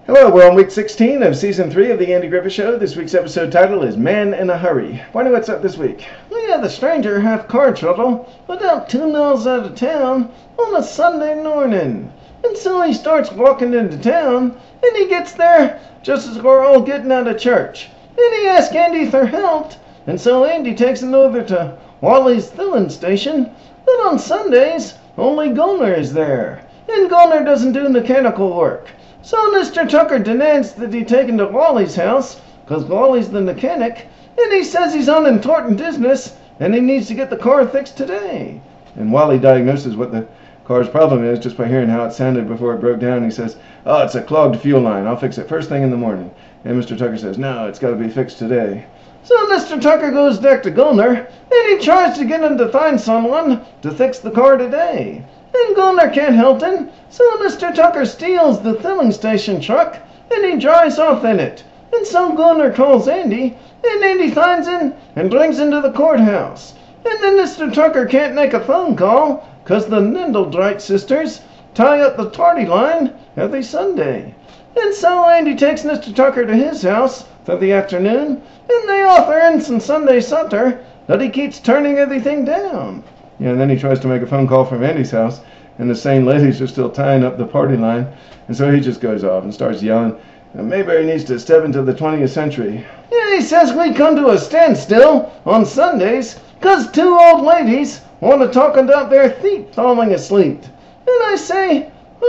Hello, we're on week 16 of season 3 of the Andy Griffith Show. This week's episode title is Man in a Hurry. Barney, what's up this week? Well, the stranger had car trouble about 2 miles out of town on a Sunday morning. And so he starts walking into town, and he gets there just as we're all getting out of church. And he asks Andy for help, and so Andy takes him over to Wally's filling station. But on Sundays, only Goner is there, and Goner doesn't do mechanical work. So Mr. Tucker demands that he taken to Wally's house, because Wally's the mechanic, and he says he's on important business, and he needs to get the car fixed today. And Wally diagnoses what the car's problem is just by hearing how it sounded before it broke down. He says, "Oh, it's a clogged fuel line. I'll fix it first thing in the morning." And Mr. Tucker says, "No, it's got to be fixed today." So Mr. Tucker goes back to Goner, and he tries to get him to find someone to fix the car today. And Goner can't help him, so Mr. Tucker steals the filling station truck, and he drives off in it. And so Goner calls Andy, and Andy finds him and brings him to the courthouse. And then Mr. Tucker can't make a phone call, because the Nindledright sisters tie up the party line every Sunday. And so Andy takes Mr. Tucker to his house for the afternoon, and they offer him some Sunday supper, but he keeps turning everything down. Yeah, and then he tries to make a phone call from Andy's house, and the same ladies are still tying up the party line, and so he just goes off and starts yelling, "Mayberry needs to step into the 20th century." Yeah, he says we come to a standstill on Sundays, 'cause 2 old ladies want to talk about their feet falling asleep. And I say,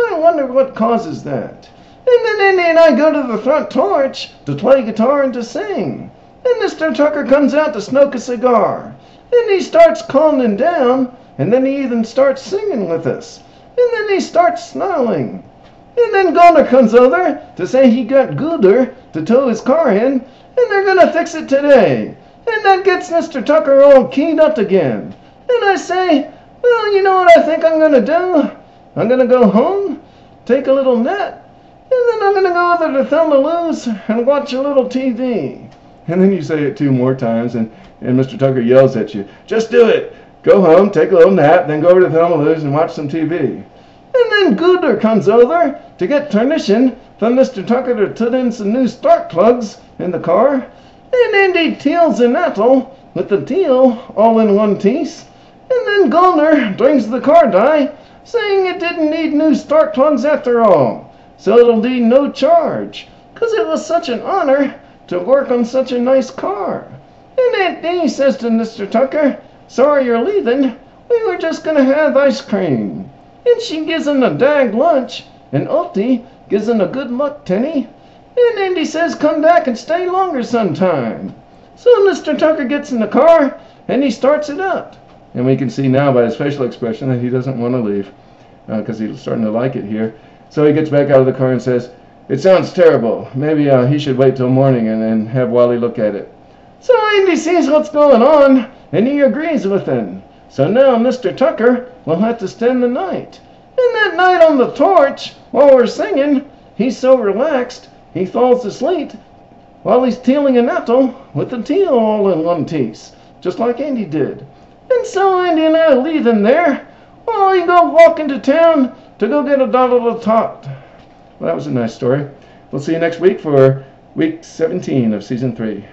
I wonder what causes that. And then Andy and I go to the front porch to play guitar and to sing. And Mr. Tucker comes out to smoke a cigar. And he starts calming down, and then he even starts singing with us. And then he starts snarling. And then Goner comes over to say he got Gooder to tow his car in, and they're going to fix it today. And that gets Mr. Tucker all keyed up again. And I say, well, you know what I think I'm going to do? I'm going to go home, take a little nap, and then I'm going to go over to Thelma Lou's and watch a little TV. And then you say it 2 more times, and Mr. Tucker yells at you, "Just do it! Go home, take a little nap, then go over to Thelma Lou's and watch some TV." And then Gooder comes over to get permission from Mr. Tucker to put in some new spark plugs in the car. And Andy teals an apple with the teal all in one piece. And then Goner brings the car die, saying it didn't need new spark plugs after all, so it'll need no charge, 'cause it was such an honor to work on such a nice car. And Aunt Dee says to Mr. Tucker, "Sorry you're leaving. We were just going to have ice cream." And she gives him a dag lunch, and Opie gives him a good luck penny. And Andy says come back and stay longer sometime. So Mr. Tucker gets in the car, and he starts it up. And we can see now by his facial expression that he doesn't want to leave, because he's starting to like it here. So he gets back out of the car and says, "It sounds terrible. Maybe he should wait till morning and have Wally look at it." So Andy sees what's going on, and he agrees with him. So now Mr. Tucker will have to spend the night. And that night on the porch, while we're singing, he's so relaxed, he falls asleep while he's peeling an apple with the teal all in one piece, just like Andy did. And so Andy and I leave him there while he go walk into town to go get a bottle of tot. Well, that was a nice story. We'll see you next week for week 17 of season 3.